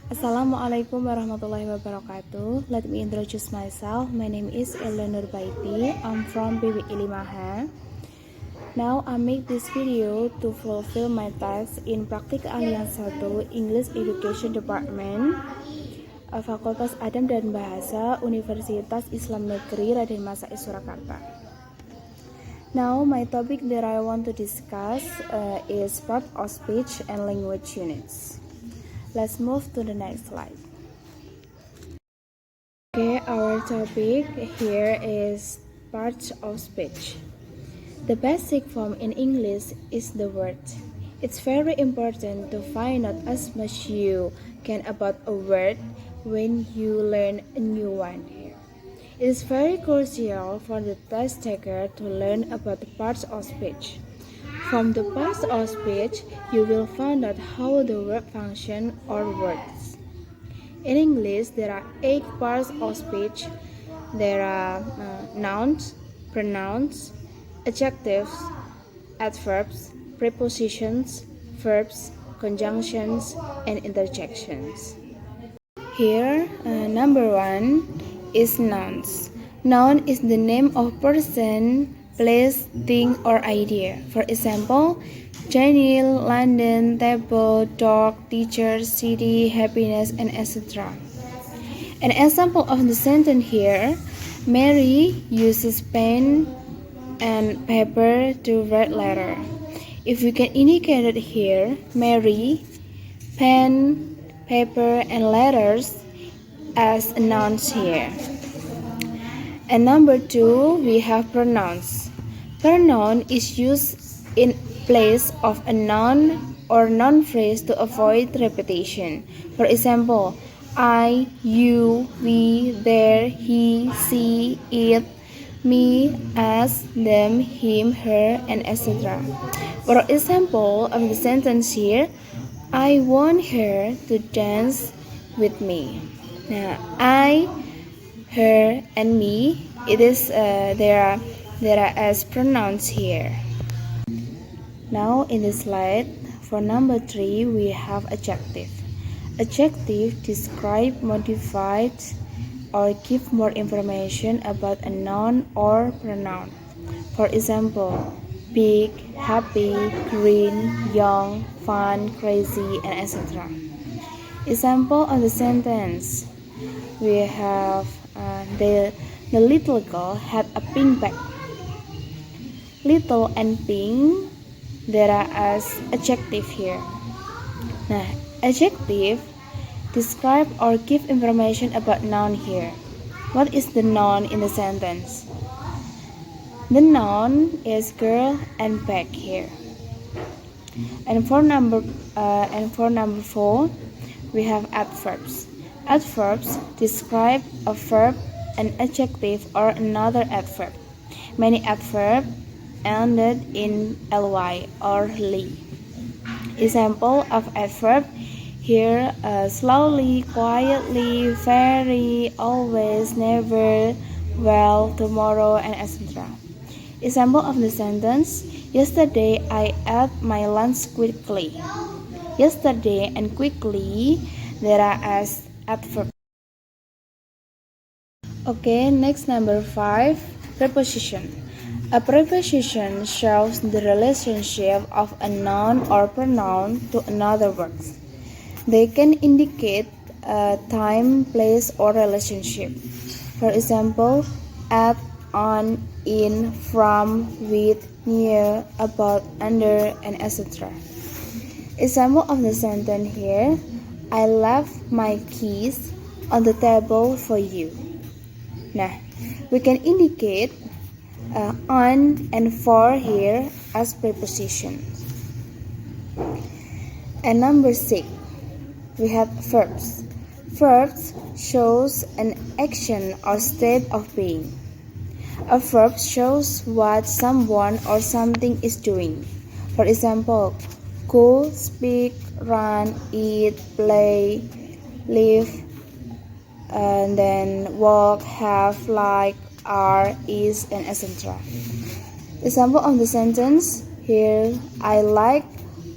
Assalamualaikum warahmatullahi wabarakatuh. Let me introduce myself. My name is Elda Nurbaiti. I'm from PBI Limaha. Now I make this video to fulfill my task in Praktik Keahlian 1 English Education Department, Fakultas Adab dan Bahasa Universitas Islam Negeri Raden Surakarta. Now my topic that I want to discuss is part of speech and language units. Let's move to the next slide. Okay, our topic here is parts of speech. The basic form in English is the word. It's very important to find out as much you can about a word when you learn a new one here. It is very crucial for the test taker to learn about the parts of speech. From the parts of speech, you will find out how the verb function or works. In English, there are 8 parts of speech. There are nouns, pronouns, adjectives, adverbs, prepositions, verbs, conjunctions, and interjections. Here, number 1 is nouns. Noun is the name of person, place, thing, or idea. For example, Jenny, London, table, dog, teacher, city, happiness, and etc. An example of the sentence here: Mary uses pen and paper to write letter. If we can indicate it here, Mary, pen, paper, and letters as nouns here. And number 2, we have pronouns. Pronoun is used in place of a noun or noun phrase to avoid repetition. For example, I, you, we, there, he, she, it, me, us, them, him, her, and etc. For example of the sentence here, I want her to dance with me. Now, I, her, and me, it is there are as pronouns here. Now in the slide, for number 3, we have adjective. Adjective describe, modify, or give more information about a noun or pronoun. For example, big, happy, green, young, fun, crazy, and etc. Example of the sentence, we have the little girl had a pink bag. Little and pink, there are as adjective here. Now, adjective describe or give information about noun here. What is the noun in the sentence? The noun is girl and bag here. And for number 4, we have adverbs. Adverbs describe a verb, an adjective, or another adverb. Many adverbs ended in ly or ly. Example of adverb here: slowly, quietly, very, always, never, well, tomorrow, and etc. Example of the sentence: yesterday I ate my lunch quickly. Yesterday and quickly, there are as adverb. Okay, next number 5, preposition. A preposition shows the relationship of a noun or pronoun to another word. They can indicate time, place, or relationship. For example, at, on, in, from, with, near, about, under, and etc. Example of the sentence here: I left my keys on the table for you. Nah, we can indicate on and for here as prepositions. And number 6, we have verbs. Verbs shows an action or state of being. A verb shows what someone or something is doing. For example, go, speak, run, eat, play, live, and then walk, have, like, are, is, and etc. Example of the sentence here: I like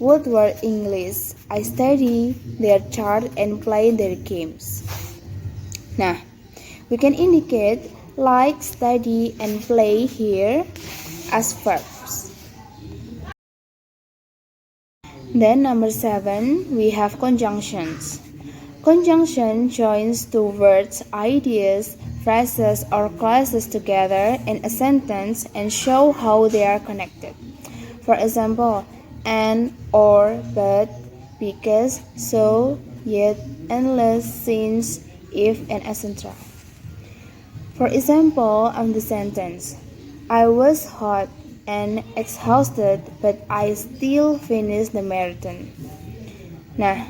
Woodward English. I study their chart and play their games. Nah, we can indicate like, study, and play here as verbs. Then number 7, we have conjunctions. Conjunction joins two words, ideas, phrases, or clauses together in a sentence and show how they are connected. For example, and, or, but, because, so, yet, unless, since, if, and etc. For example, on the sentence, I was hot and exhausted, but I still finished the marathon. Nah,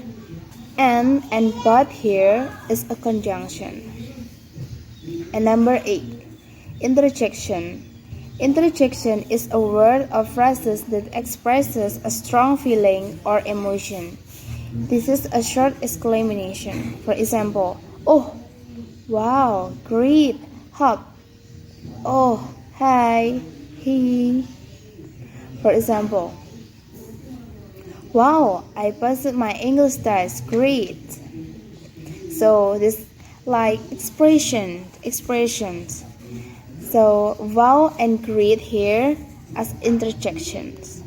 and but here is a conjunction. And number 8, interjection. Interjection is a word or phrases that expresses a strong feeling or emotion. This is a short exclamation. For example, oh, wow, great, hot. Oh, hi, he. For example, wow, I passed my English test, great. So this like expressions. So wow and great here as interjections.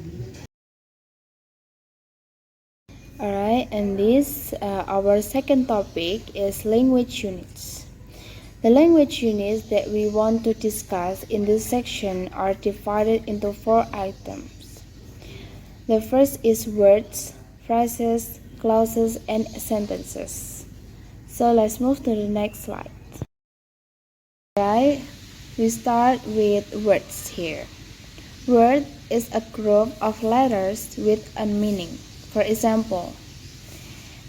Alright, and this our second topic is language units. The language units that we want to discuss in this section are divided into 4 items. The first is words, phrases, clauses, and sentences. So let's move to the next slide. Alright, we start with words here. Word is a group of letters with a meaning. For example,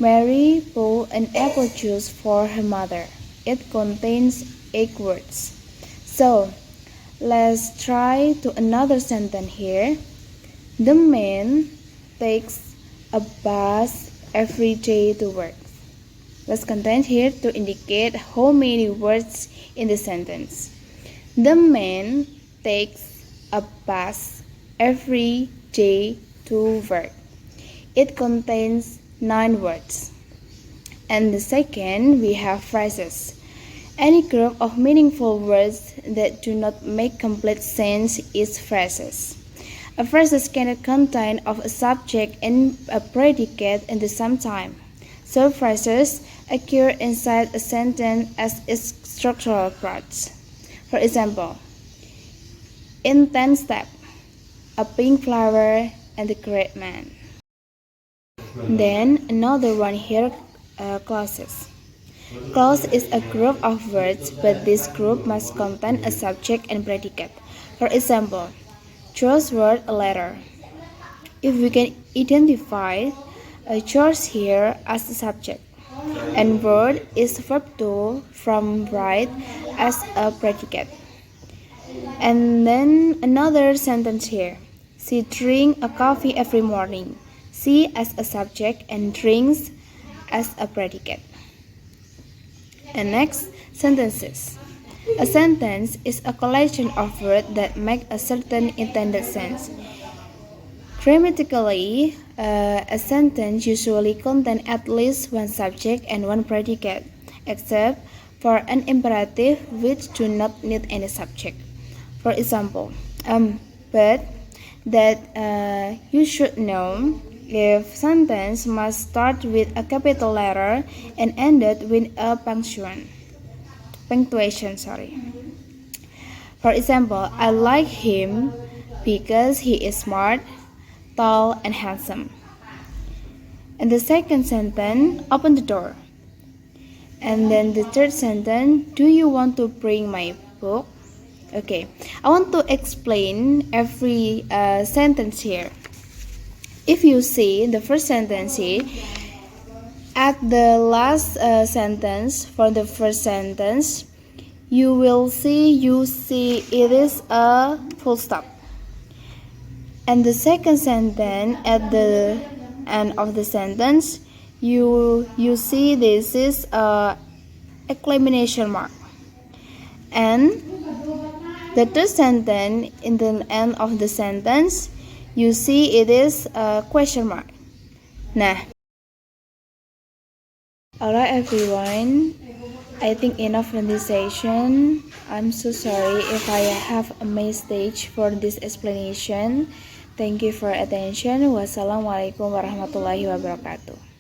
Mary bought an apple juice for her mother. It contains 8 words. So, let's try to another sentence here. The man takes a bus every day to work. Let's content here to indicate how many words in the sentence. The man takes a bus every day to work. It contains 9 words. And the second, we have phrases. Any group of meaningful words that do not make complete sense is phrases. A phrase cannot contain of a subject and a predicate at the same time. So phrases occur inside a sentence as its structural parts. For example, in 10 steps, a pink flower and a great man. Then another one here, clauses. Clause is a group of words, but this group must contain a subject and predicate. For example, George wrote a letter. If we can identify George here as a subject, and word is verb to from write as a predicate. And then another sentence here. She drinks a coffee every morning. She as a subject and drinks as a predicate. And next, sentences. A sentence is a collection of words that make a certain intended sense. Grammatically, a sentence usually contains at least one subject and one predicate, except for an imperative which do not need any subject. For example, but that you should know if sentence must start with a capital letter and ended with a punctuation. For example, I like him because he is smart, tall, and handsome. And the second sentence, open the door. And then the third sentence, do you want to bring my book? Okay, I want to explain every sentence here. If you see the first sentence here, at the last sentence for the first sentence, you see it is a full stop. And the second sentence, at the end of the sentence, you see this is a exclamation mark. And the third sentence, in the end of the sentence, You see it is a question mark. Nah, alright everyone, I think enough in this session. I'm so sorry if I have a mistake for this explanation. Thank you for attention. Wassalamualaikum warahmatullahi wabarakatuh.